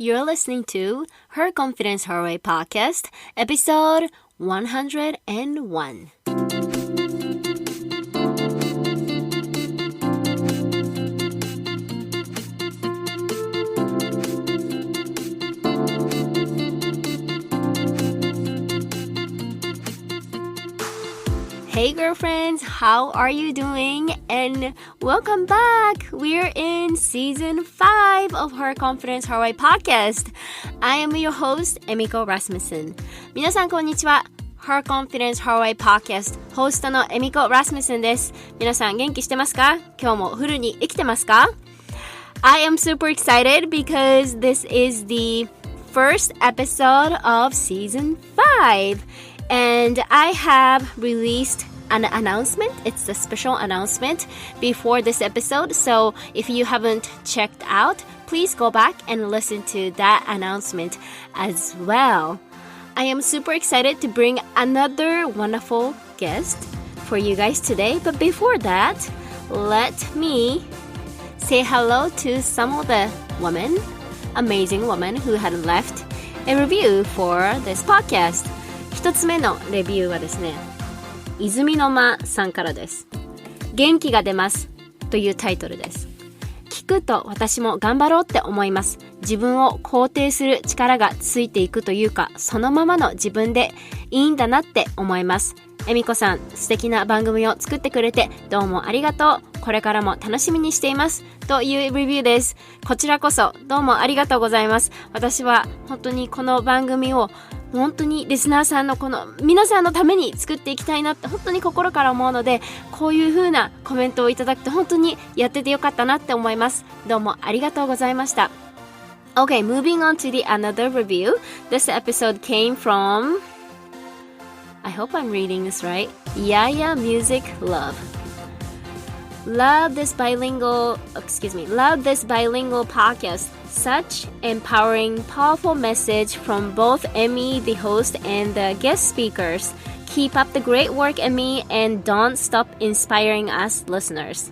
You're listening to Her Confidence Her Way podcast, episode 101. Hey girlfriends, how are you doing? And welcome back! We're in season 5 of Her Confidence Her Way podcast. I am your host, Emiko Rasmussen. 皆さんこんにちは。Her Confidence Her Way podcast ホストのエミコ・ラスムスンです。皆さん元気してますか？今日もフルに生きてますか？ I am super excited because this is the first episode of season 5. And I have released an announcement. It's a special announcement before this episode. So if you haven't checked out, please go back and listen to that announcement as well. I am super excited to bring another wonderful guest for you guys today. But before that, let me say hello to some of the women, amazing women who had left a review for this podcast.一つ目のレビューはですね、泉の間さんからです。元気が出ますというタイトルです。聞くと私も頑張ろうって思います。自分を肯定する力がついていくというか、そのままの自分でいいんだなって思います。えみこさん、素敵な番組を作ってくれてどうもありがとう。これからも楽しみにしていますというレビューです。こちらこそどうもありがとうございます。私は本当にこの番組を本当にリスナーさんのこの皆さんのために作っていきたいなって本当に心から思うので、こういう風なコメントをいただくと本当にやっててよかったなって思います。どうもありがとうございました。Okay, moving on to the another review. This episode came from, I hope I'm reading this right, Yaya Music Love.Love this bilingual podcast. Such empowering, powerful message from both Emmy, the host, and the guest speakers. Keep up the great work, Emmy, and don't stop inspiring us listeners.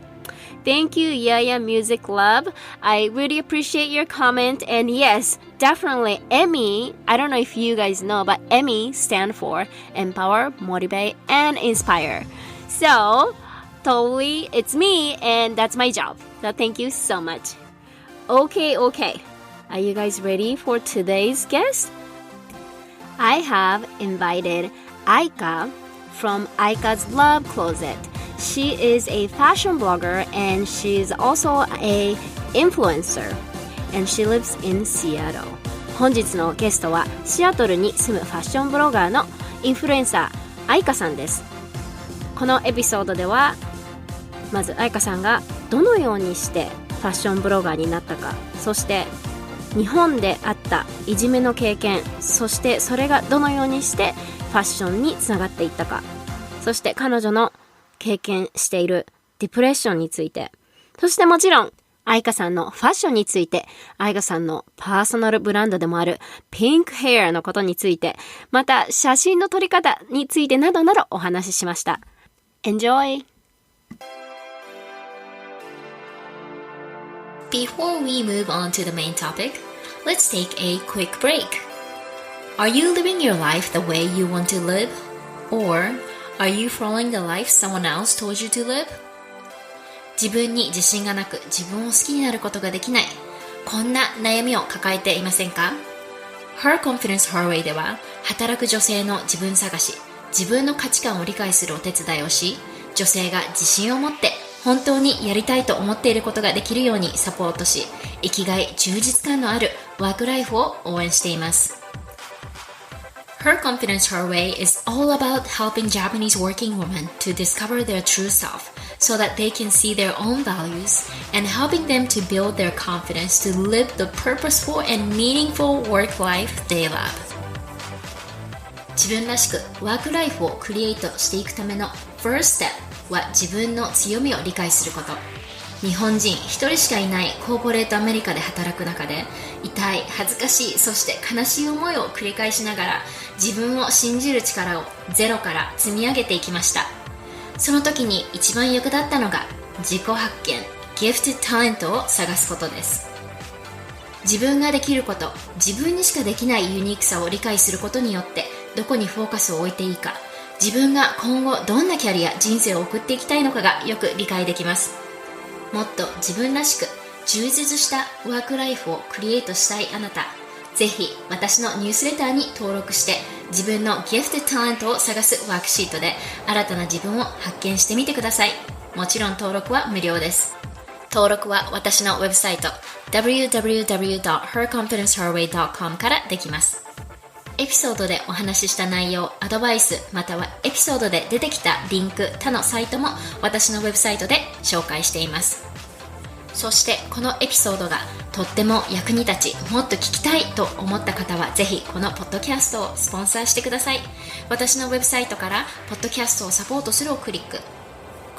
Thank you, Yaya Music Love. I really appreciate your comment. And yes, definitely, Emmy, I don't know if you guys know, but Emmy stands for Empower, Motivate, and Inspire. So,Totally, it's me, and that's my job. So thank you so much. Okay. Are you guys ready for today's guest? I have invited Aika from Aika's Love Closet. She is a fashion blogger, and she's also an influencer, and she lives in Seattle. 本日のゲストはシアトルに住むファッションブロガーのインフルエンサー、Aikaさんです。このエピソードではまずAikaさんがどのようにしてファッションブロガーになったか、そして日本であったいじめの経験、そしてそれがどのようにしてファッションにつながっていったか、そして彼女の経験しているディプレッションについて、そしてもちろんAikaさんのファッションについて、Aikaさんのパーソナルブランドでもあるピンクヘアのことについて、また写真の撮り方についてなどなどお話ししました。Enjoy!Before we move on to the main topic, let's take a quick break. Are you living your life the way you want to live? Or are you following the life someone else told you to live? 自分に自信がなく自分を好きになることができない。こんな悩みを抱えていませんか？ Her Confidence Her Way では働く女性の自分探し、自分の価値観を理解するお手伝いをし、女性が自信を持って本当にやりたいと思っていることができるようにサポートし、生きがい、充実感のあるワークライフを応援しています。Her Confidence Her Way is all about helping Japanese working women to discover their true self so that they can see their own values and helping them to build their confidence to live the purposeful and meaningful work life they love. 自分らしくワークライフをクリエイトしていくための First Stepは自分の強みを理解すること。日本人一人しかいないコーポレートアメリカで働く中で、痛い、恥ずかしい、そして悲しい思いを繰り返しながら自分を信じる力をゼロから積み上げていきました。その時に一番役立ったのが自己発見、ギフティッドタレントを探すことです。自分ができること、自分にしかできないユニークさを理解することによってどこにフォーカスを置いていいか、自分が今後どんなキャリア、人生を送っていきたいのかがよく理解できます。もっと自分らしく充実したワークライフをクリエイトしたいあなた、ぜひ私のニュースレターに登録して自分のギフトタレントを探すワークシートで新たな自分を発見してみてください。もちろん登録は無料です。登録は私のウェブサイト www.herconfidenceherway.com からできます。エピソードでお話しした内容、アドバイス、またはエピソードで出てきたリンク、他のサイトも私のウェブサイトで紹介しています。そしてこのエピソードがとっても役に立ち、もっと聞きたいと思った方はぜひこのポッドキャストをスポンサーしてください。私のウェブサイトからポッドキャストをサポートするをクリック。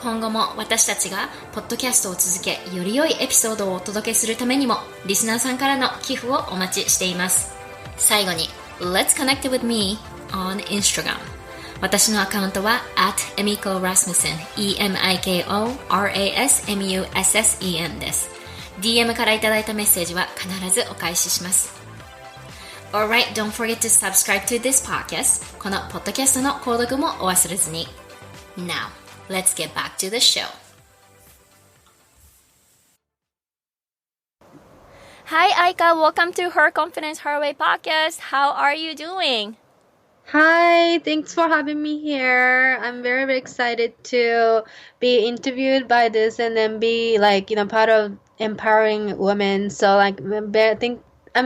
今後も私たちがポッドキャストを続け、より良いエピソードをお届けするためにもリスナーさんからの寄付をお待ちしています。最後に Let's connect with me on Instagram。私のアカウントは @emiko-rasmussen EMIKORASMUSSEN です。 DM からいただいたメッセージは必ずお返しします。 Alright, don't forget to subscribe to this podcast。 このポッドキャストの購読もお忘れずに。 Now, let's get back to the show. Hi Aika, welcome to Her Confidence Her Way podcast. How are you doing?Hi, thanks for having me here. I'm very, very excited to be interviewed by this and then be part of empowering women. So I'm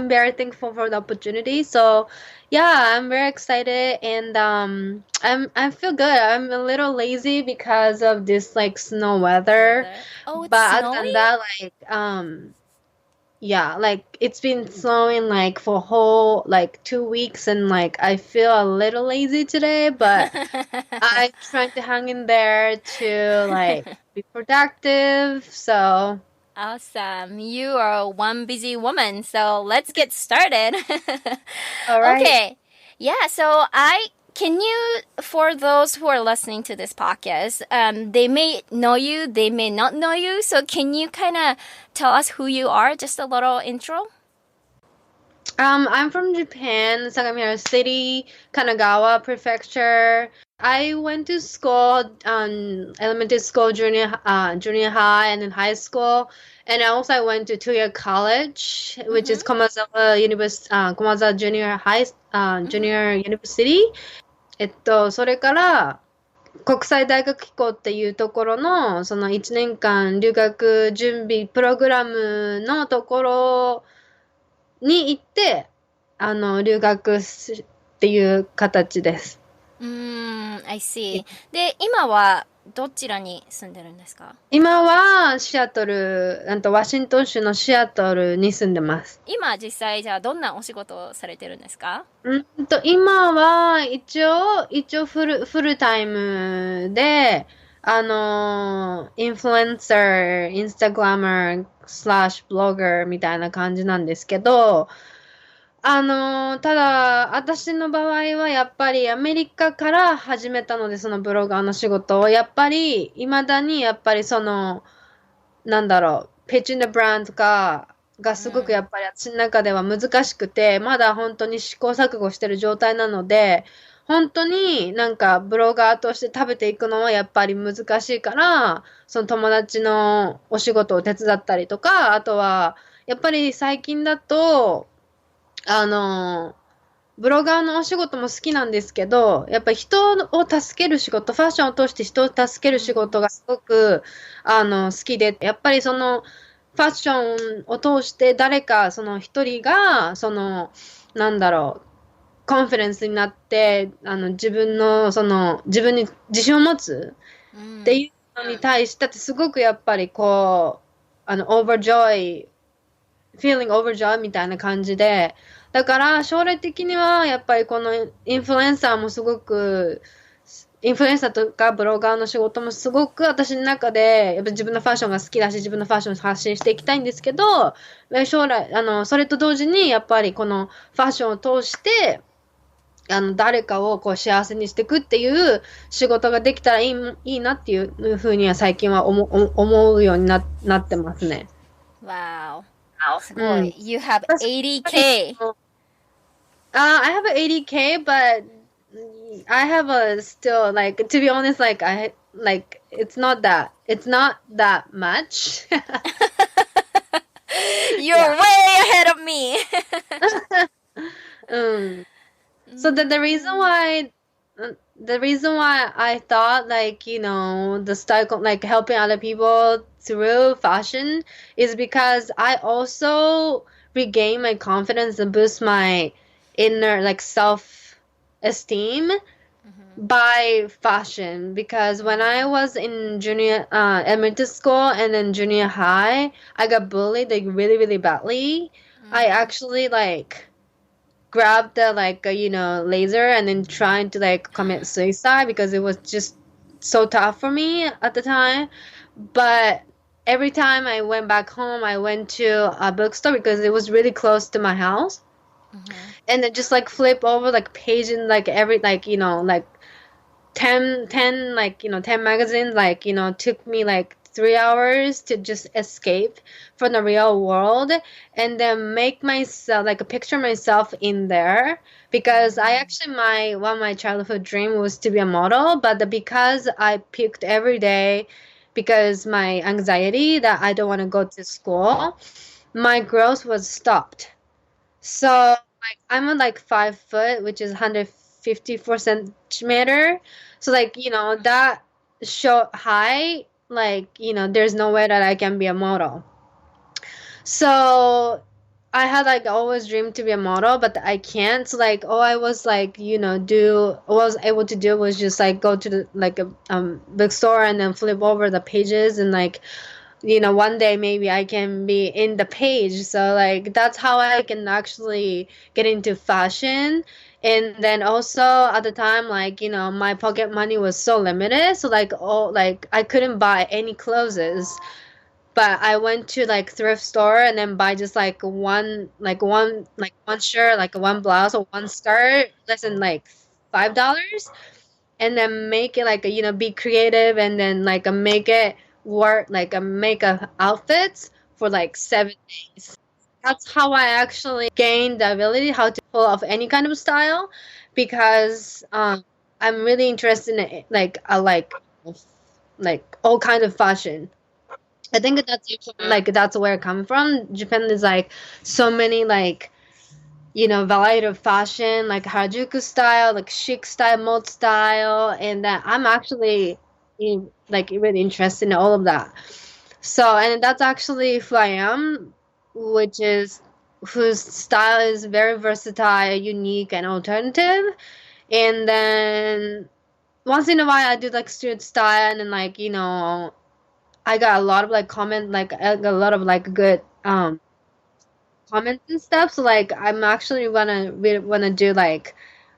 very thankful for the opportunity. So yeah, I'm very excited and I feel good. I'm a little lazy because of this snow weather. Oh, it's but snowing? Other than that, yeah, it's been snowing for whole 2 weeks and I feel a little lazy today, but I'm trying to hang in there to be productive. So awesome. You are one busy woman, so let's get started. all right. Okay. Yeah, so for those who are listening to this podcast, they may know you, they may not know you. So can you kind of tell us who you are? Just a little intro? I'm from Japan, Sagamihara City, Kanagawa Prefecture. I went to school, elementary school, junior high, and then high school. And I went to 2-year college, which is Komazawa Junior High, Junior University. それから国際大学機構っていうところのその1年間留学準備プログラムのところに行って留学っていう形です。I see. で、今はどちらに住んでるんですか？今はシアトル、ワシントン州のシアトルに住んでます。今実際じゃあどんなお仕事をされてるんですか？今は一応フルタイムでインフルエンサー、インスタグラマー/ブロガーみたいな感じなんですけど、ただ、私の場合はやっぱりアメリカから始めたので、そのブロガーの仕事を、やっぱり、未だにやっぱりピッチングブランドがすごくやっぱり私の中では難しくて、まだ本当に試行錯誤してる状態なので、本当にブロガーとして食べていくのはやっぱり難しいから、その友達のお仕事を手伝ったりとか、あとは、やっぱり最近だと、ブロガーのお仕事も好きなんですけど、やっぱり人を助ける仕事、ファッションを通して人を助ける仕事がすごく、好きで、やっぱりファッションを通して誰か、一人が、コンフィデンスになって、自分に自信を持つっていうのに対して、すごくやっぱりfeeling overjoy みたいな感じで、だから将来的にはやっぱりこのインフルエンサーとかブロガーの仕事もすごく私の中でやっぱ自分のファッションが好きだし、自分のファッションを発信していきたいんですけど、将来それと同時にやっぱりこのファッションを通して誰かを幸せにしていくっていう仕事ができたらいいなっていうふうには最近は思うようになってますね。Wow. Wow, boy, Mm. you have That's why, 80K. I have a 80K, but I have a still like, to be honest, like I like it's not that much. You're Yeah. way ahead of me. um. So Mm, the reason why I thought like, the style like helping other people through fashion is because I also regain my confidence and boost my inner like self esteem mhm, by fashion, because when I mhm, was in junior elementary school and then junior high, I got bullied like really really badly. I mhm. actually like grabbed the like laser and then trying to like commit suicide because it was just so tough for me at the time. But every time I went back home, I went to a bookstore because it was really close to my house, Mhm. and then just like flip over like page in like every like like 10 like 10 magazines, like took me like 3 hours to just escape from the real world, and then make myself like picture myself in there, because I Mm, actually my one of my childhood dream was to be a model, but because I picked every day because my anxiety that I don't want to go to school, my growth was stopped. So like I'm at like 5 foot, which is 154 centimeter. So like that short height, like there's no way that I can be a model. So I had like always dreamed to be a model, but I can't. So like all I was like do all I was able to do was just like go to the like a bookstore and then flip over the pages, and like one day maybe I can be in the page. So like that's how I can actually get into fashion. And then also at the time, like my pocket money was so limited, so like like I couldn't buy any clothes. But I went to like thrift store and then buy just like one shirt, like one blouse or one skirt, less than like $5, and then make it like be creative, and then like make it work, like make a outfits for like 7 days. That's how I actually gained the ability how to pull off any kind of style, because I'm really interested in it, like all kinds of fashion. I think that's actually, like that's where it comes from. Japan is like so many like variety of fashion, like Harajuku style, like chic style, mode style, and that I'm actually like really interested in all of that. So, and that's actually who I am, which is whose style is very versatile, unique, and alternative. And then once in a while, I do like street style, and then like I got a lot of like comment, like I got a lot of like good comments and stuff. So like I'm actually wanna do like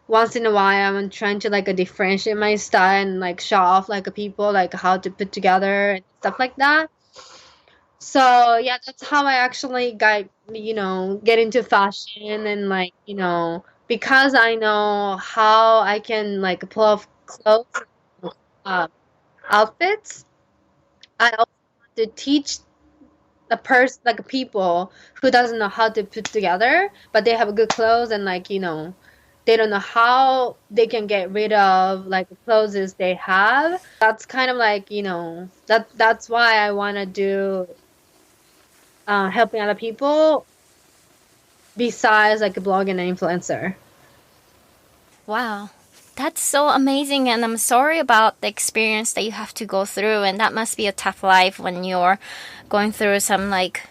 once in a while I'm trying to like differentiate my style and like show off like people like how to put together and stuff like that. So yeah, that's how I actually got get into fashion, and like because I know how I can like pull off clothes, uh, outfits. I also want to teach a person like people who doesn't know how to put together, but they have good clothes, and like they don't know how they can get rid of like the clothes they have. That's kind of like that's why I want to do helping other people besides like a blog and an influencer. wow. That's so amazing, and I'm sorry about the experience that you have to go through, and that must be a tough life when you're going through some like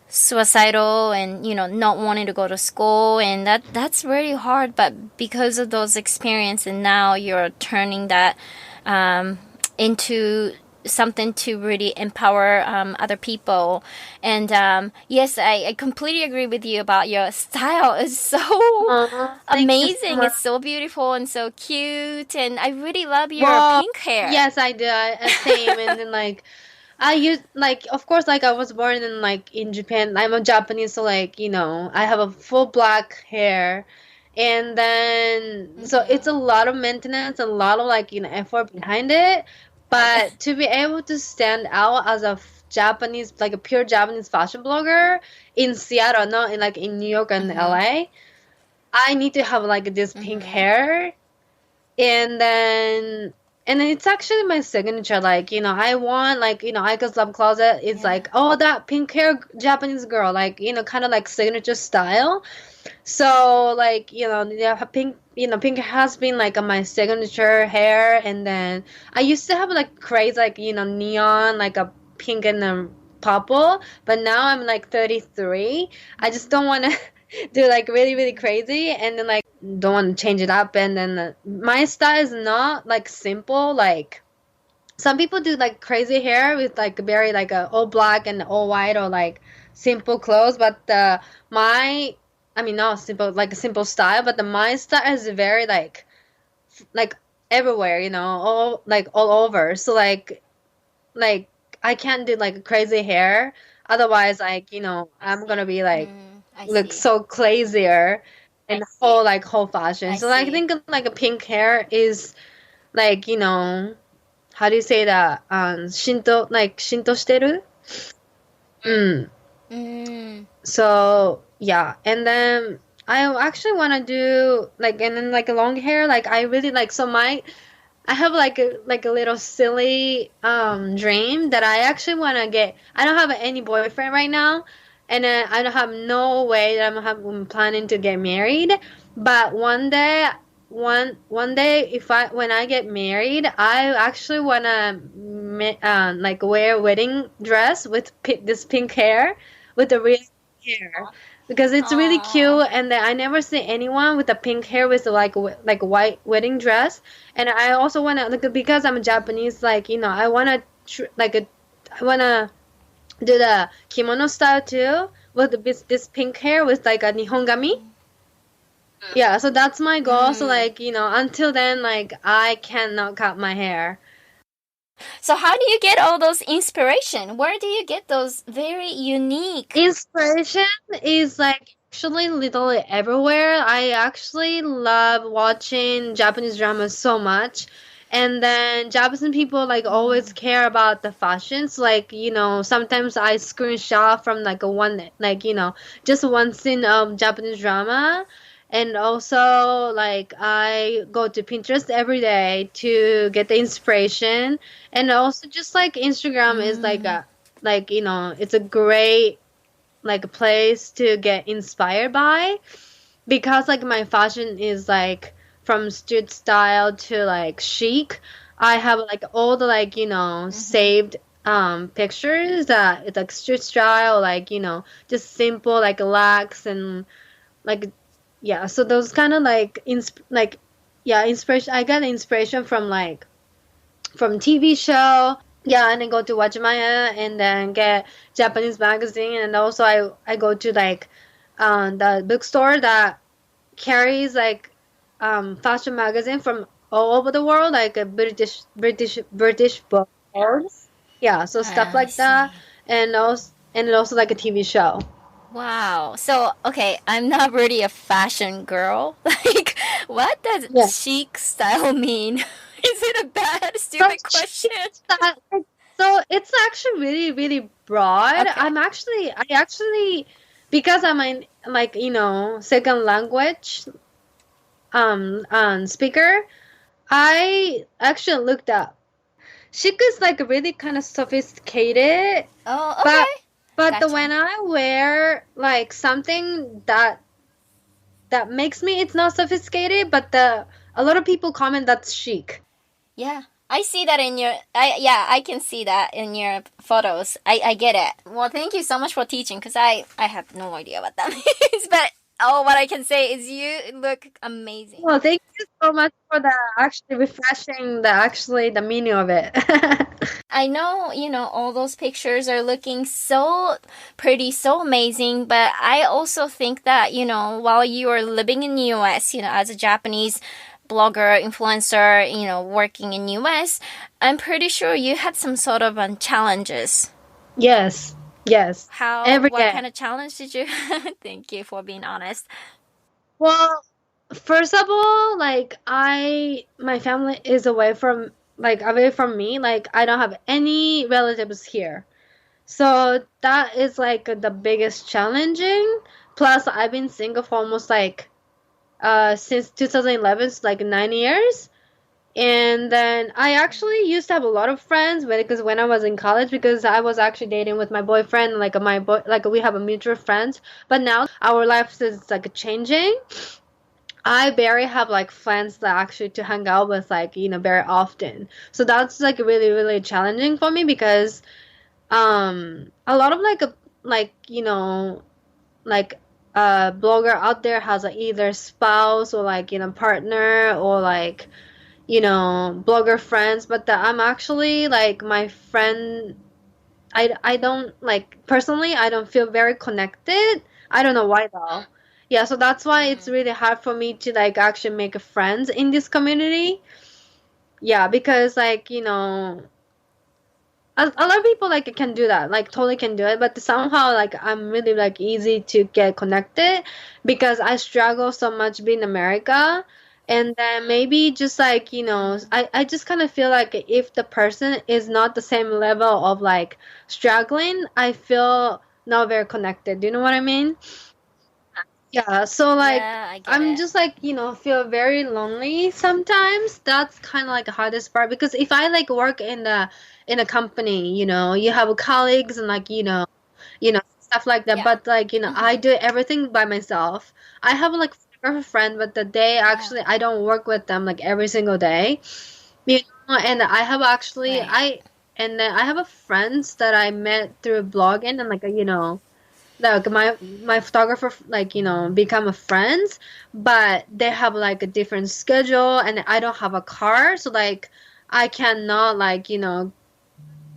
suicidal and not wanting to go to school, and that's really hard, but because of those experiences, and now you're turning that um, into something to really empower other people. And yes, I completely agree with you about your style. It's so Oh, thank you so amazing, much. it's so beautiful and so cute, and I really love your Well, pink hair. yes, I do. Same, and then like I use like of course like I was born in like in Japan. I'm a Japanese, so like I have a full black hair, and then so it's a lot of maintenance, a lot of like effort behind it. But to be able to stand out as a Japanese, like a pure Japanese fashion blogger in Seattle, not in like in New York and LA, I need to have like this pink hair, and then it's actually my signature. Like, I want, like, Aika's Love Closet is like, oh, that pink hair Japanese girl, like, kind of like signature style. So like, yeah, pink has been like my signature hair, and then I used to have like crazy, like, neon, like a pink and purple, but now I'm like 33. I just don't want to do like really really crazy, and then like don't want to change it up, and then my style is not like simple, like some people do like crazy hair with like very like all black and all white, or like simple clothes, but my I mean, not simple, like a simple style, but my style is very like everywhere, all over. So like I can't do like crazy hair, otherwise like, I'm gonna be like I look see. so crazier in whole fashion. I So like, I see. think like a pink hair is like, how do you say that? Shinto, like Shinto してる? Mm. Mm. So yeah, and then I actually want to do like, and then like a long hair. Like I really like, so I have like a little silly dream that I actually want to get. I don't have any boyfriend right now, and I don't have no way that I'm planning to get married. But one day, if I when I get married, I actually wanna like wear a wedding dress with this pink hair with the real hair, because it's really Aw. cute, and then I never see anyone with a pink hair with like a white wedding dress. And I also want to, like, because I'm Japanese, like, I want to I want to do the kimono style too, with this pink hair with like a nihongami. Yeah, so that's my goal. So Mm. like, until then, like, I cannot cut my hair. So how do you get all those inspiration? Where do you get those very unique? Inspiration is like actually literally everywhere. I actually love watching Japanese dramas so much. And then Japanese people like always care about the fashions. Like, sometimes I screenshot from like a one, like, just one scene of Japanese drama. And also like I go to Pinterest every day to get the inspiration. And also just like Instagram is like Mm. it's a great like place to get inspired by, because like my fashion is like from street style to like chic. I have like all the like, saved pictures that it's like street style, like, just simple like lax and like, yeah. So those kind of like yeah, inspiration. I got inspiration from like from TV show. Yeah, and then go to Wajimaya and then get Japanese magazine, and also I go to like the bookstore that carries like fashion magazine from all over the world, like a British books. Yeah, so stuff I like that, see. and also like a TV show. Wow. So, okay, I'm not really a fashion girl. Like, what does Yeah. chic style mean? Is it a bad, So stupid question? so it's actually really really broad. Okay. I actually, because I'm in like, second language speaker, I actually looked up. Chic is like really kind of sophisticated, Oh, but okay. when Gotcha. I wear like something that makes me, it's not sophisticated, but a lot of people comment that's chic. Yeah. I see that in your yeah, I can see that in your photos. I get it. Well, thank you so much for teaching because I have no idea what that means, but oh, what I can say is you look amazing. Well, thank you so much for the actually refreshing the meaning of it. I know, all those pictures are looking so pretty, so amazing, but I also think that, while you are living in the US, as a Japanese blogger, influencer, working in US, I'm pretty sure you had some sort of challenges. Yes, yes, every What day. kind of challenge did you? Thank you for being honest. Well, first of all, like my family is away from me. Like I don't have any relatives here. So that is like the biggest challenging. Plus, I've been single for almost like since 2011, so like 9 years. And then I actually used to have a lot of friends because when I was in college, because I was actually dating with my boyfriend, like my boy, like we have a mutual friends. But now that our lives is like changing, I barely have like friends that actually to hang out with like very often. So that's like really really challenging for me because a lot of like like a blogger out there has a either spouse or like partner or like blogger friends, but I'm actually like my friend. I don't like personally. I don't feel very connected. I don't know why though. Yeah, so that's why it's Mm-hmm. really hard for me to like actually make friends in this community. Yeah, because like a lot of people like can do that, like totally can do it, but somehow like I'm really like easy to get connected because I struggle so much being America. And then maybe just like Mm-hmm. I just kind of feel like if the person is not the same level of like struggling, I feel not very connected. Do you know what I mean? Yeah, so like Yeah, I get I'm it. just like, feel very lonely sometimes. That's kind of like the hardest part because if I like work in a company, you have colleagues and like, stuff like that, Yeah. but like, I Mm-hmm. do everything by myself. I have like a friend, but the day Yeah. actually I don't work with them like every single day. And I have actually Right. I have a friends that I met through blogging and like like my photographer like become a friends, but they have like a different schedule and I don't have a car, so like I cannot like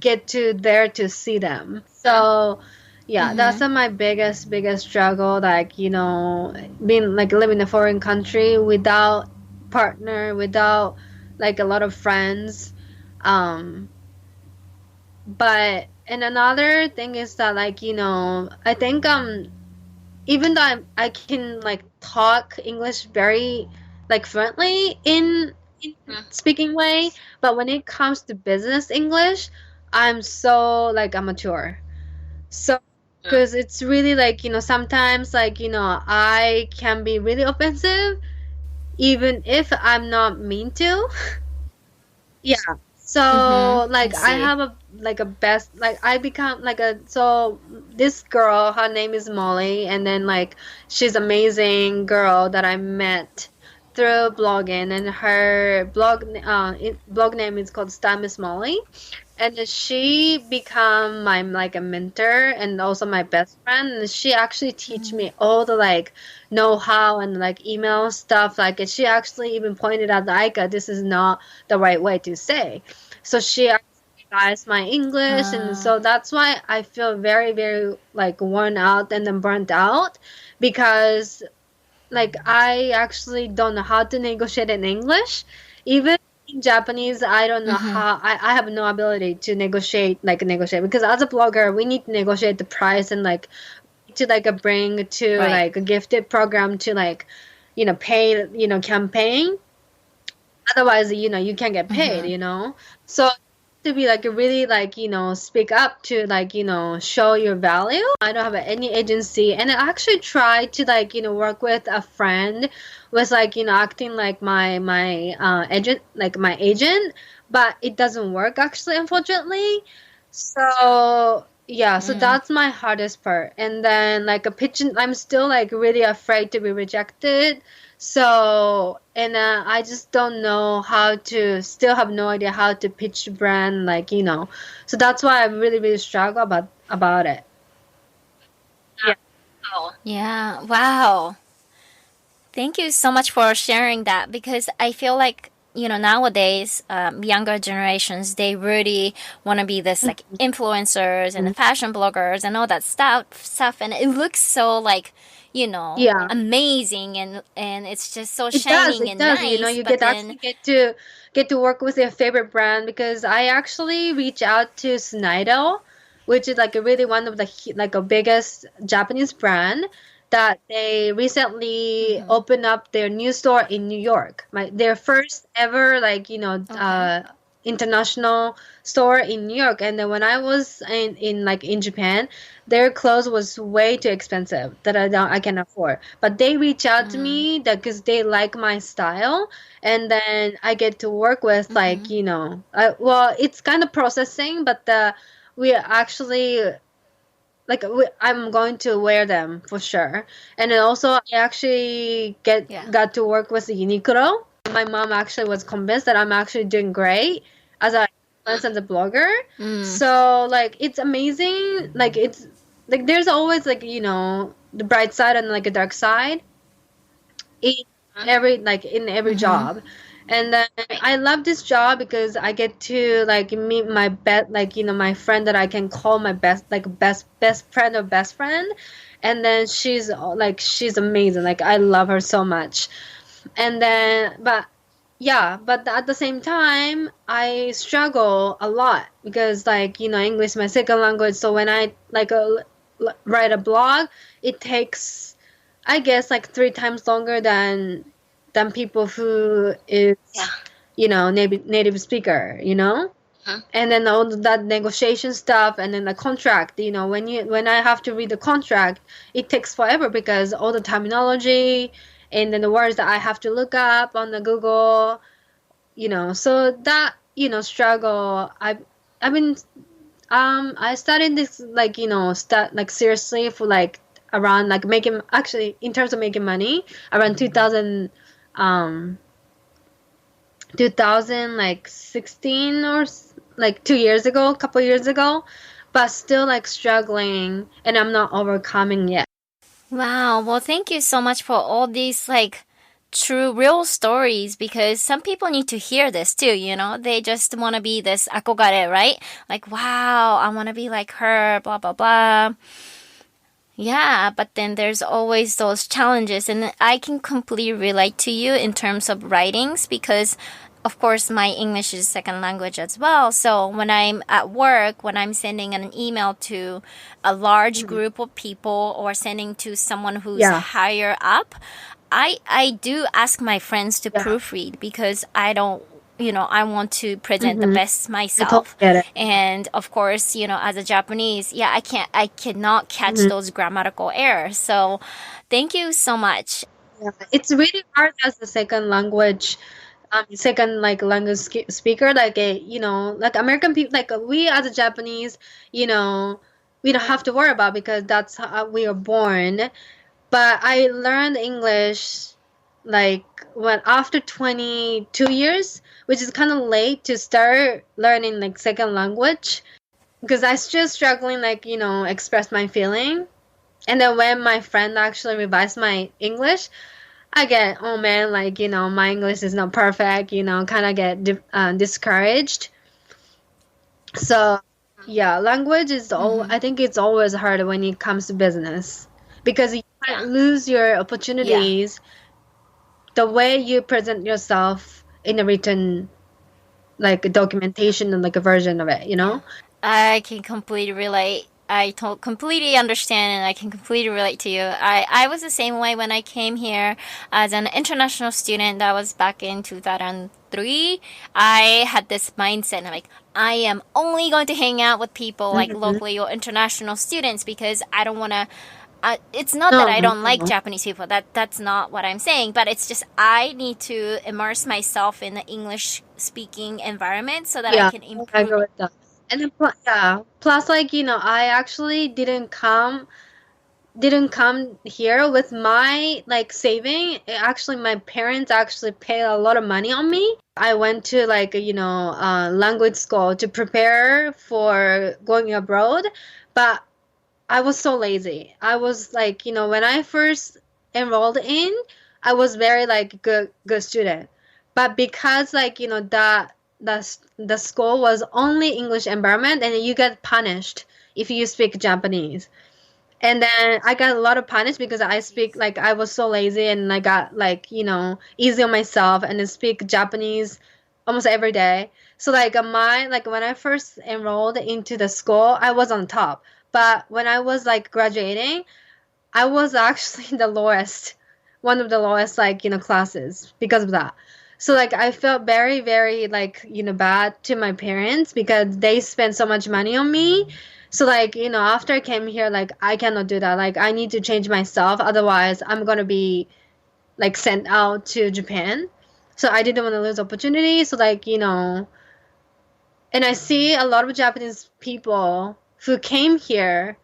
get to there to see them. So yeah, that's Mm-hmm. my biggest struggle, like being like living in a foreign country without partner, without like a lot of friends. um but and another thing is that like I think even though I can like talk English very like fluently in speaking way, but when it comes to business English, I'm so like amateur. So because it's really like sometimes like I can be really offensive even if I'm not mean to. Yeah. So Mm-hmm. I like I see. have a like a best like I become like a so this girl, her name is Molly, and then like she's amazing girl that I met through blogging, and her blog name is called Star Miss Molly. And she become my like a mentor and also my best friend. And she actually teach Mm-hmm. me all the like know-how and like email stuff. Like and she actually even pointed out that Aika, this is not the right way to say. So she actually revised my English, and Uh, so that's why I feel very very like worn out and then burnt out because like I actually don't know how to negotiate in English. Even in Japanese, I don't know mm-hmm. how I have no ability to negotiate because as a blogger, we need to negotiate the price and like to like a bring to Right. like a gifted program to like pay campaign. Otherwise you can't get paid, Mm-hmm. so to be like really like speak up to like show your value. I don't have any agency, and I actually tried to like work with a friend was like acting like my agent, like my agent, but it doesn't work actually, unfortunately. So yeah, so Mm. that's my hardest part. And then like a pitching, I'm still like really afraid to be rejected. So, and I just don't know how to, still have no idea how to pitch the brand, like, So that's why I really, really struggle about it. Yeah. Yeah. Wow. Thank you so much for sharing that because I feel like nowadays younger generations they really want to be this like influencers and the Mhm. fashion bloggers and all that stuff and it looks so like Yeah. amazing and it's just so It does. shining It and does. nice You but get then actually get to work with your favorite brand because I actually reach out to Snaido, which is like a really one of the like a biggest Japanese brand that they recently hmm opened up their new store in New York. Their first ever like okay international store in New York, and then when I was in Japan, their clothes was way too expensive that I can afford. But they reach out to Mm. me that because they like my style, and then I get to work with like Mm-hmm. you know, well, it's kind of processing, but we actually like I'm going to wear them for sure. And then also I actually Yeah. got to work with Uniqlo. My mom actually was convinced that I'm actually doing great as a as a blogger. Mm. So like it's amazing. Like it's like there's always like you know the bright side and like a dark side in in every Mm-hmm. job. And then I love this job because I get to like meet my best like you know my friend that I can call my best friend or best friend. And then she's amazing, like I love her so much. And then but yeah, but at the same time I struggle a lot because like you know English is my second language, so when I write a blog, it takes I guess like 3 times longer than people who is you know native speaker, you know. And then all that negotiation stuff, and then the contract, you know, when I have to read the contract, it takes forever because all the terminology and then the words that I have to look up on the Google, you know. So that you know struggle I've been I started this like you know start like seriously for like around like making actually in terms of making money around 2000 um 2000 like 16 or like 2 years ago, a couple years ago, but still like struggling and I'm not overcoming yet. Wow. Well, thank you so much for all these like true real stories because some people need to hear this too, you know? They just want to be this akogare, right? Like, wow, I want to be like her, blah blah blah. Yeah, but then there's always those challenges, and I can completely relate to you in terms of writings because, of course, my English is second language as well. So when I'm at work, when I'm sending an email to a large Mhm. group of people or sending to someone who's Yeah, higher up, I do ask my friends to yeah. proofread because I don't, I want to present the Mm-hmm. best I totally myself. get it. And of course, as a Japanese, yeah, I cannot catch Mm-hmm. those grammatical errors. So thank you so much. Yeah. It's really hard as a second language, second like language speaker, like a you know like American people like we as a Japanese, you know, we don't have to worry about because that's how we are born. But I learned English like when after 22 years, which is kind of late to start learning like second language because I still struggling like, you know, express my feeling. And then when my friend actually revised my English, I get, oh man, like, you know, my English is not perfect, you know, kind of get discouraged. So, yeah, language is all, Hmm. I think it's always hard when it comes to business because you might lose your Yeah. opportunities the way you present yourself in a written like documentation and like a version of it, you Yeah. know? I can completely relate. Completely understand and I can completely relate to you. I was the same way when I came here as an international student. That was back in 2003. I had this mindset like, I am only going to hang out with people like Mm-hmm. locally or international students because I don't want to. It's not that No, I don't like no. Japanese people. That's not what I'm saying. But it's just I need to immerse myself in the English speaking environment so that I Yeah, can I improve. agree with that. And then, yeah, plus, like, you know, I actually didn't come here with my like saving. Actually, my parents actually paid a lot of money on me. I went to like you know language school to prepare for going abroad, but I was so lazy. I was like, you know, when I first enrolled in, I was very like good student. But because like, you know, the school was only English environment and you get punished if you speak Japanese. And then I got a lot of punish because I speak like I was so lazy and I got like, you know, easy on myself and then speak Japanese almost every day. So like my like when I first enrolled into the school, I was on top. But when I was like graduating, I was actually the lowest, one of the lowest like, you know, classes because of that. So like I felt very, very like, bad to my parents because they spent so much money on me. So like, after I came here, like I cannot do that. Like I need to change myself. Otherwise I'm gonna be like sent out to Japan. So I didn't want to lose opportunity. So like, and I see a lot of Japanese people who came here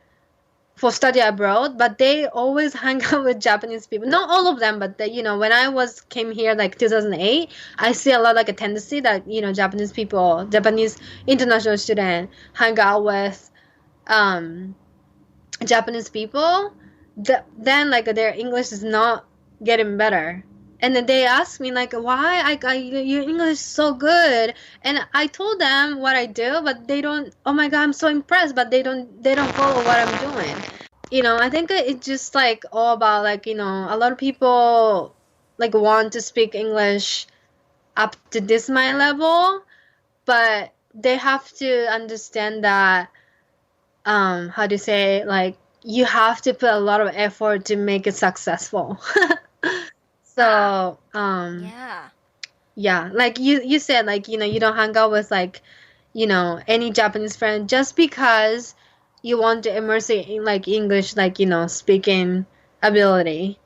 for study abroad, but they always hang out with Japanese people. Not all of them, but when I was came here like 2008, I see a lot like a tendency that Japanese people, Japanese international student, hang out with um Japanese people. Then like their English is not getting better. And then they ask me like, why your English is so good, and I told them what I do, but they don't. Oh my God, I'm so impressed, but they don't follow what I'm doing. I think it's just like all about like, a lot of people like want to speak English up to this my level, but they have to understand that how do you say, like you have to put a lot of effort to make it successful. So Yeah. yeah, like you said, like you don't hang out with like any Japanese friend just because you want to immerse it in like English, like speaking ability.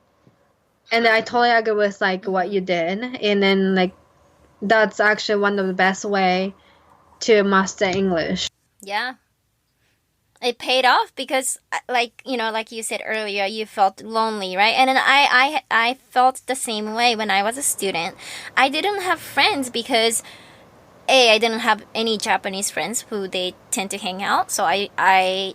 And I totally agree with like what Mm-hmm. you did, and then like that's actually one of the best way to master English. Yeah. It paid off because like like you said earlier, you felt lonely, right? And then I felt the same way when I was a student. I didn't have friends because I didn't have any Japanese friends who they tend to hang out. So I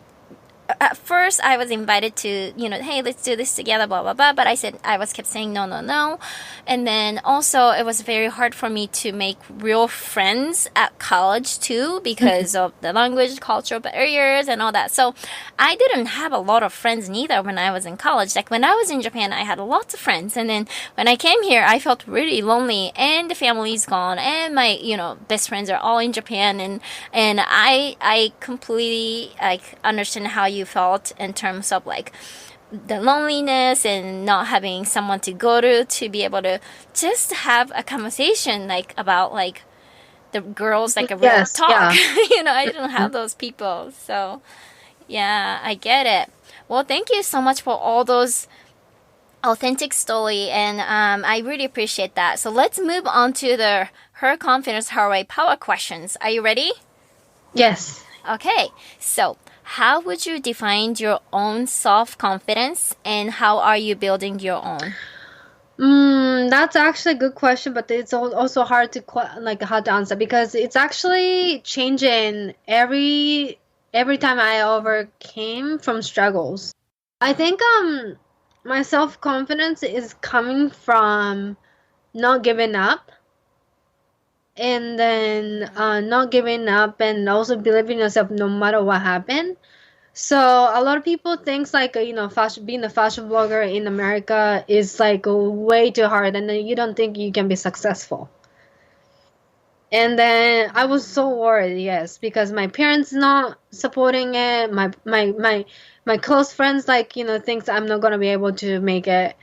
at first I was invited to, hey, let's do this together, blah blah blah. But I was kept saying no, no, no, and then also it was very hard for me to make real friends at college too because of the language, cultural barriers, and all that. So I didn't have a lot of friends neither when I was in college. Like when I was in Japan, I had lots of friends, and then when I came here, I felt really lonely, and the family's gone, and my best friends are all in Japan, and I completely like understand how you felt in terms of like the loneliness and not having someone to go to be able to just have a conversation like about like the girls, like a real Yes, talk. yeah. I didn't have those people. So yeah, I get it. Well, thank you so much for all those authentic story, and I really appreciate that. So let's move on to the her confidence, her way power questions. Are you ready? Yes. Okay, so how would you define your own self confidence, and how are you building your own? That's actually a good question, but it's also hard to like hard to answer because it's actually changing every time I overcame from struggles. I think my self-confidence is coming from not giving up, and then Mm-hmm. not giving up and also believing in yourself no matter what happened. So a lot of people thinks like fashion, being a fashion blogger in America is like way too hard, and then you don't think you can be successful. And then I was so worried, yes, because my parents not supporting it. My close friends like thinks I'm not gonna be able to make it.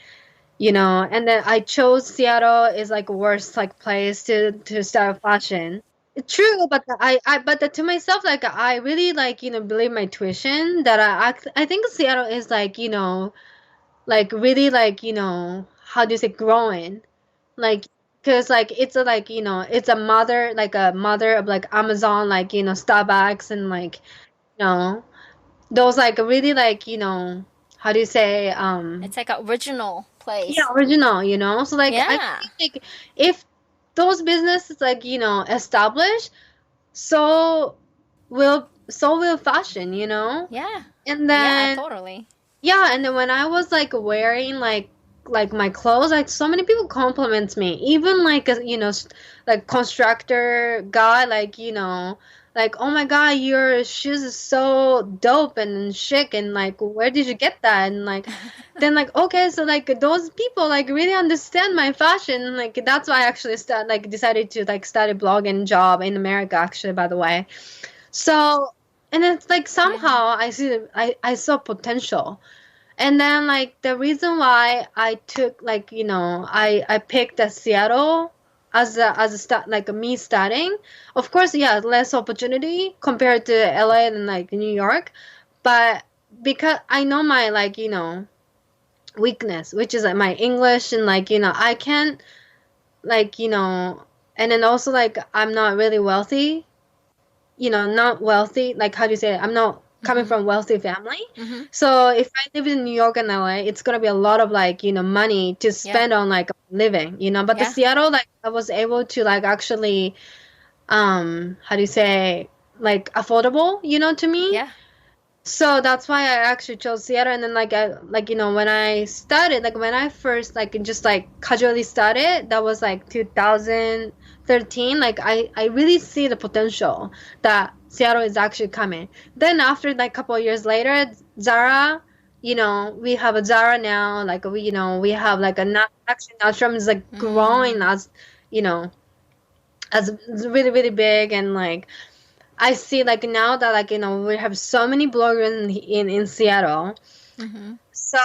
And then I chose Seattle is like worst like place to start fashion. True, but to myself, like I really like believe my tuition that I think Seattle is like like really like how do you say growing, like because like it's a like it's a mother, like a mother of like Amazon, like Starbucks, and like those like really like how do you say It's like an original yeah, place. original, so like I Yeah, think like if those businesses like establish, so will fashion, yeah, and yeah, then totally. yeah, and then when I was like wearing like my clothes, like so many people compliment me, even like a like constructor guy, like like, oh my God, your shoes is so dope and chic, and like where did you get that? And like then like okay, so like those people like really understand my fashion, like that's why I actually decided to like start a blog and job in America, actually, by the way. So, and it's like Yeah, somehow I saw potential. And then like the reason why I took like I picked the Seattle like me starting. Of course, yeah, less opportunity compared to LA and like New York, but because I know my like weakness, which is like my English, and like I can like and then also like I'm not really wealthy, not wealthy, like how do you say it? I'm not coming Mm-hmm. from wealthy family. Mm-hmm. So if I live in New York and LA, it's gonna be a lot of like, money to Yeah. spend on like living, but the Yeah. Seattle, like I was able to like actually, how do you say, like affordable, to me. Yeah. So that's why I actually chose theater. And then when I started, like when I first like just like casually started, that was like 2013. Like I really see the potential that Seattle is actually coming. Then after like a couple of years later, Zara, we have a Zara now. Like we have like a not actually Nordstrom is like growing Mm. as you know as really really big. And like I see like now that like we have so many bloggers in Seattle. Mm-hmm. So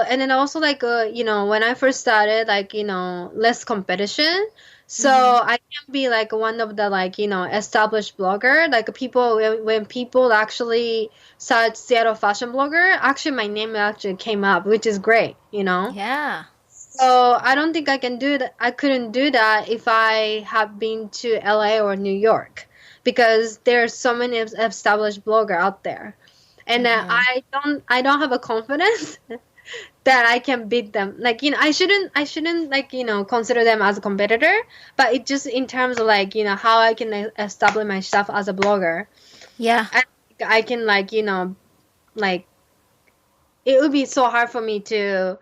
and then also like when I first started, like less competition. So Mm-hmm. I can be like one of the like established blogger, like people when people actually search Seattle fashion blogger, actually my name actually came up, which is great. Yeah. So I don't think I can do that. I couldn't do that if I have been to LA or New York, because there's so many established blogger out there, and Mm-hmm. I don't have a confidence that I can beat them. Like I shouldn't like consider them as a competitor, but it just in terms of like how I can establish myself as a blogger. Yeah. I think I can like like it would be so hard for me to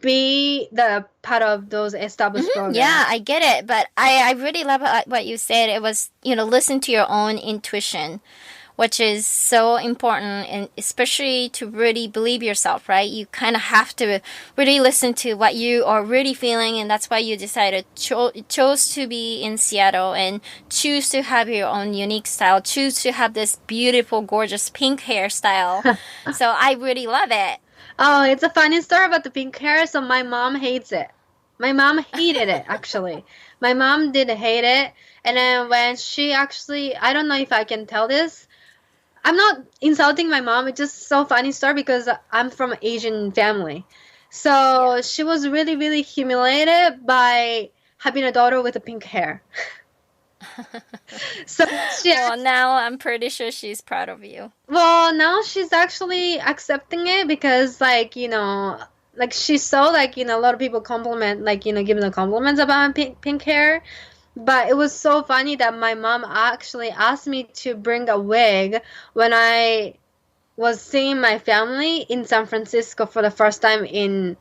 be the part of those established Mm-hmm. blogger. Yeah, I get it, but I really love what you said. It was, listen to your own intuition, which is so important, and especially to really believe yourself, right? You kind of have to really listen to what you are really feeling, and that's why you decided chose to be in Seattle and choose to have your own unique style, choose to have this beautiful, gorgeous pink hairstyle. So I really love it. Oh, it's a funny story about the pink hair. So my mom hates it. My mom hated it actually. My mom did hate it. And then when she actually, I don't know if I can tell this. I'm not insulting my mom. It's just so funny story because I'm from Asian family. Yeah. So she was really, really humiliated by having a daughter with a pink hair. So she Well, now I'm pretty sure she's proud of you. Well, now she's actually accepting it because, like, like she saw, like, a lot of people compliment, like, giving the compliments about my pink hair. But it was so funny that my mom actually asked me to bring a wig when I was seeing my family in San Francisco for the first time in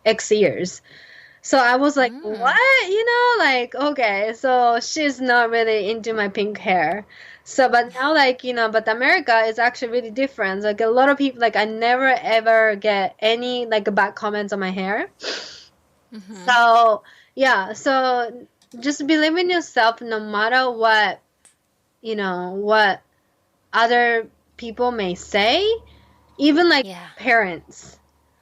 X years. So I was like, Mm. what? Like, okay, so she's not really into my pink hair. So, but now, like, but America is actually really different. Like, a lot of people, like, I never ever get any, like, bad comments on my hair. Mm-hmm. So, yeah, so just believe in yourself no matter what other people may say, even like Yeah. parents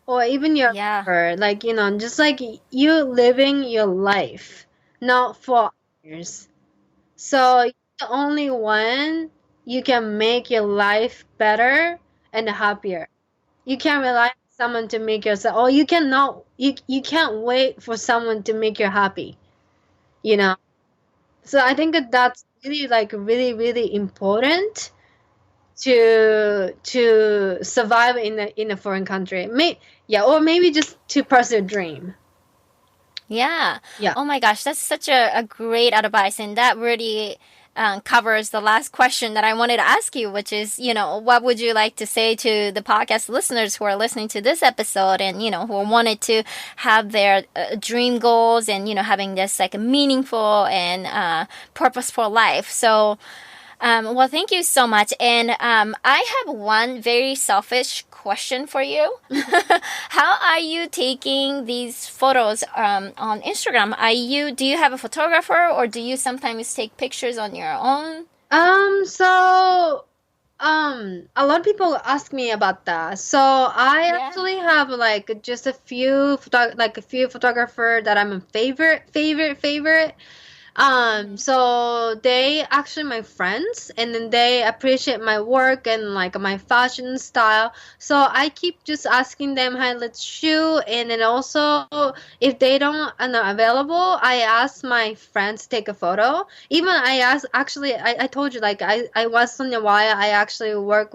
or even your Yeah. lover, like just like you living your life, not for others. So you're the only one you can make your life better and happier. You can't rely on someone to make yourself, or you can't wait for someone to make you happy, you know so I think that that's really like really really important to survive in a foreign country. Yeah, or maybe just to pursue a dream. Yeah. Yeah. Oh my gosh, that's such a great advice. And that really covers the last question that I wanted to ask you, which is, what would you like to say to the podcast listeners who are listening to this episode and, who wanted to have their dream goals and, having this like meaningful and purposeful life? So, well, thank you so much. And I have one very selfish question for you. How are you taking these photos on Instagram? Do you have a photographer or do you sometimes take pictures on your own? So A lot of people ask me about that. So I Yeah. actually have like just a few photographer that I'm a favorite. Mm-hmm. So they actually my friends, and then they appreciate my work and like my fashion style. So I keep just asking them, "Hi, let's shoot." And then also, if they don't are not available, I ask my friends to take a photo. Even I asked, actually, I told you like I once in a while I actually work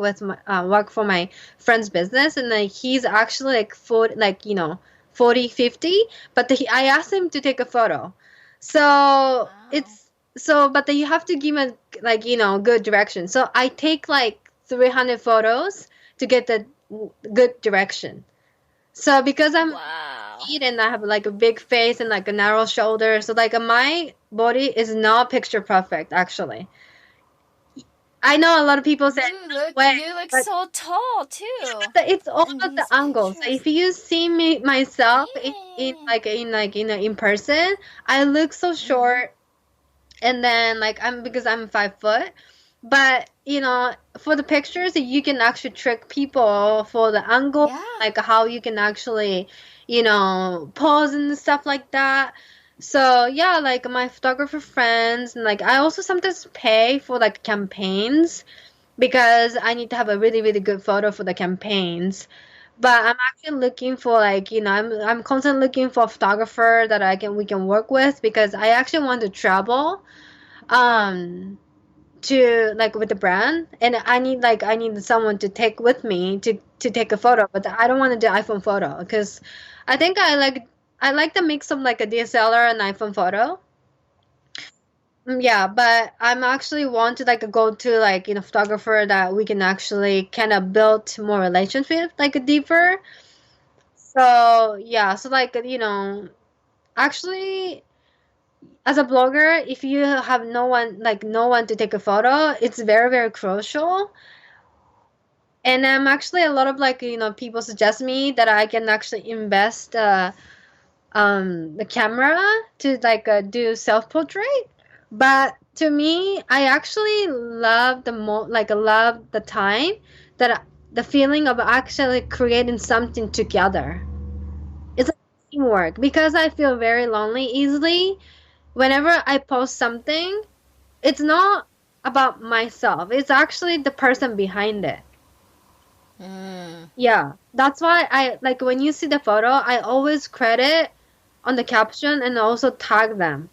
for my friend's business, and like he's actually like 40, like 40, 50. But I asked him to take a photo. So Wow. it's so, but then you have to give a like good direction. So I take like 300 photos to get the good direction. So because I'm Wow. petite and I have like a big face and like a narrow shoulder, so like my body is not picture perfect actually. I know a lot of people say no way, You look but so tall too. it's all In about the these angle. So pictures. if you see me myself Yeah. in person, I look so Mm-hmm. short. And then like I'm because I'm 5 foot, but for the pictures you can actually trick people for the angle, Yeah. like how you can actually pose and stuff like that. So yeah, like my photographer friends, and like I also sometimes pay for like campaigns because I need to have a really really good photo for the campaigns. But I'm actually looking for like I'm constantly looking for a photographer that we can work with because I actually want to travel um to like with the brand, and I need someone to take with me to take a photo, but I don't want to do iPhone photo because I think I like the mix of like a DSLR and iPhone photo. Yeah, but I'm actually want to like go to like photographer that we can actually kind of build more relationship like a deeper. So yeah, so like actually as a blogger, if you have no one to take a photo, it's very very crucial. And actually a lot of like people suggest me that I can actually invest the camera to like do self portrait. But to me, I actually love love the time that the feeling of actually creating something together. It's like teamwork because I feel very lonely easily. Whenever I post something, it's not about myself. It's actually the person behind it. Mm. Yeah, that's why I like when you see the photo, I always credit on the caption and also tag them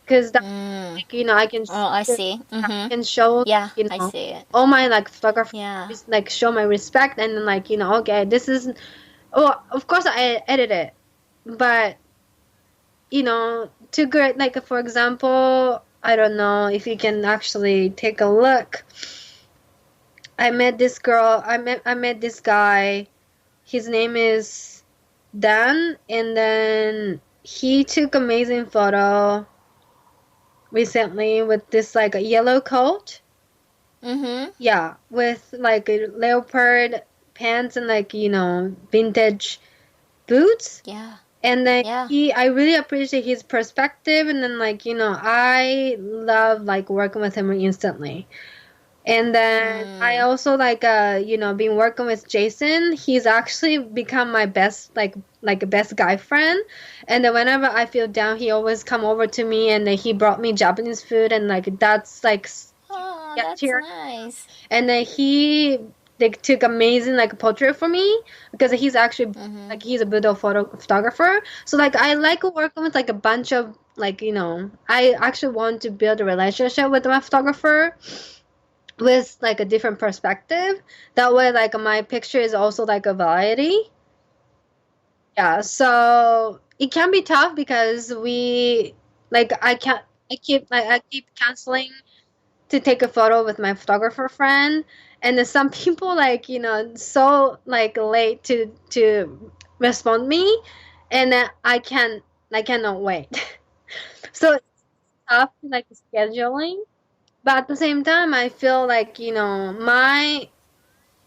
because that Mm. like, I can Oh, I see. Mm-hmm. show Yeah, you I know see it. all my like photographers Yeah. like show my respect, and then like okay, this is, oh of course I edit it, but to great like for example, I don't know if you can actually take a look. I met this guy. His name is Dan, and then he took amazing photo recently with this like a yellow coat. Mm-hmm. Yeah, with like a leopard pants and like vintage boots. Yeah. And then Yeah. I really appreciate his perspective, and then like I love like working with him instantly. And then I Mm. also like been working with Jason. He's actually become my best like a best guy friend. And then whenever I feel down, he always come over to me, and then he brought me Japanese food, and like that's like Oh, yeah, that's cheer. nice. And then he like took amazing like portrait for me because he's actually Mm-hmm. like he's a Buddha photographer. So like I like working with like a bunch of like I actually want to build a relationship with my photographer with like a different perspective. That way, like my picture is also like a variety. Yeah, so it can be tough because we like I can't. I keep canceling to take a photo with my photographer friend, and then some people like so like late to respond me, and then I cannot wait. So it's tough like scheduling, but at the same time I feel like my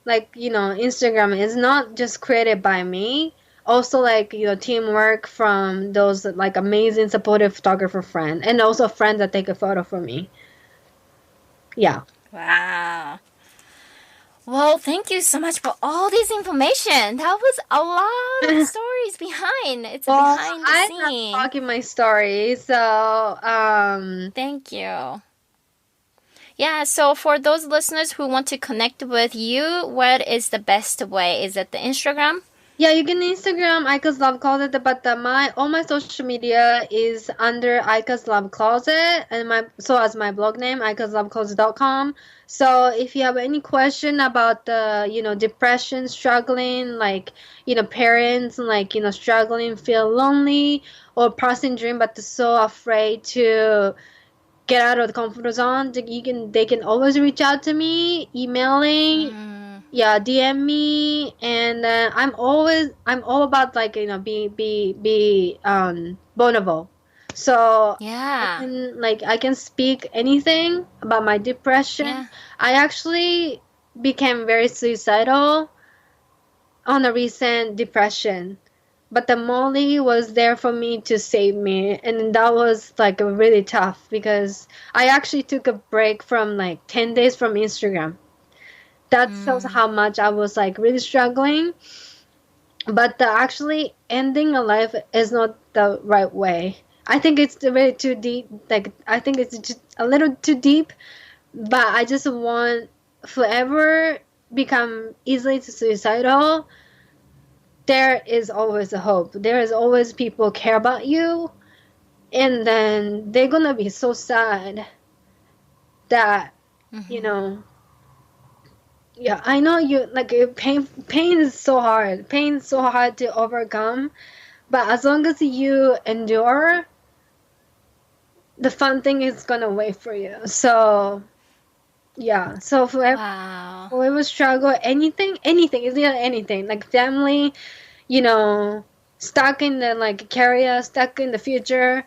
like Instagram is not just created by me, also like teamwork from those like amazing supportive photographer friend, and also friends that take a photo for me. Yeah. Wow. Well, thank you so much for all this information. That was a lot of stories behind. It's a Well, behind the I'm not scene. talking my story, so Thank you. Yeah, so for those listeners who want to connect with you, what is the best way? Is it the Instagram? yeah, you can Instagram Aika's Love Closet, but all my social media is under Aika's Love Closet, and as my blog name aikaslovecloset.com. So if you have any question about the depression, struggling, like parents, like struggling, feel lonely, or passing dream, but they're so afraid to get out of the comfort zone, they can always reach out to me, emailing, yeah, DM me, and I'm all about like be vulnerable. So Yeah. I can speak anything about my depression. Yeah. I actually became very suicidal on a recent depression, but the Molly was there for me to save me, and that was like really tough because I actually took a break from like 10 days from Instagram. That shows how much I was like really struggling. But actually ending a life is not the right way. I think it's really too deep. Like I think it's just a little too deep. But I just want forever become easily suicidal. There is always a hope. There is always people care about you, and then they're gonna be so sad that you know. Yeah, I know you like pain is so hard. Pain is so hard to overcome, but as long as you endure, the fun thing is gonna wait for you. So yeah, so Wow. whoever struggle, anything, it's not anything like family, stuck in the like career, stuck in the future,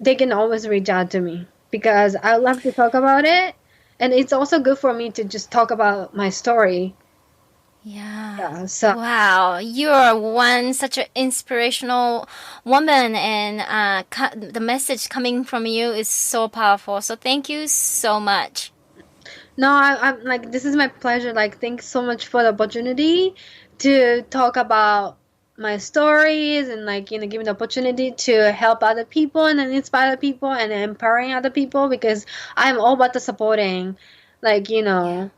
they can always reach out to me because I love to talk about it, and it's also good for me to just talk about my story. Yeah. Yeah, so Wow, you are such an inspirational woman, and the message coming from you is so powerful. So thank you so much. no, I'm like this is my pleasure. Like thanks so much for the opportunity to talk about my stories and like give me the opportunity to help other people and then inspire other people and empowering other people because I'm all about the supporting, like Yeah.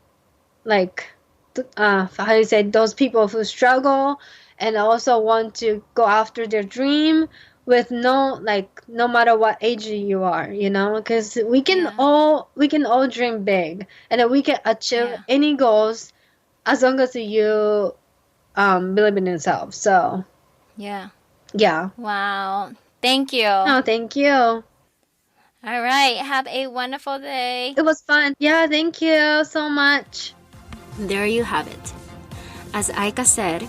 like how you say those people who struggle and also want to go after their dream with no matter what age you are, because Yeah. we can all dream big and then we can achieve Yeah. any goals as long as you believe in yourself. So Yeah. yeah. Wow. Thank you. No, thank you. All right. Have a wonderful day. It was fun. Yeah, thank you so much. There you have it. As Aika said,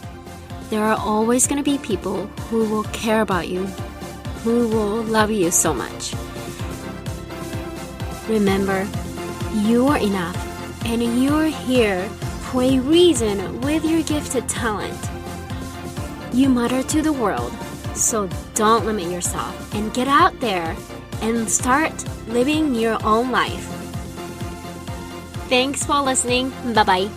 there are always going to be people who will care about you, who will love you so much. Remember, you are enough, and you're here for a reason with your gifted talent. You matter to the world, so don't limit yourself and get out there and start living your own life. Thanks for listening. Bye-bye.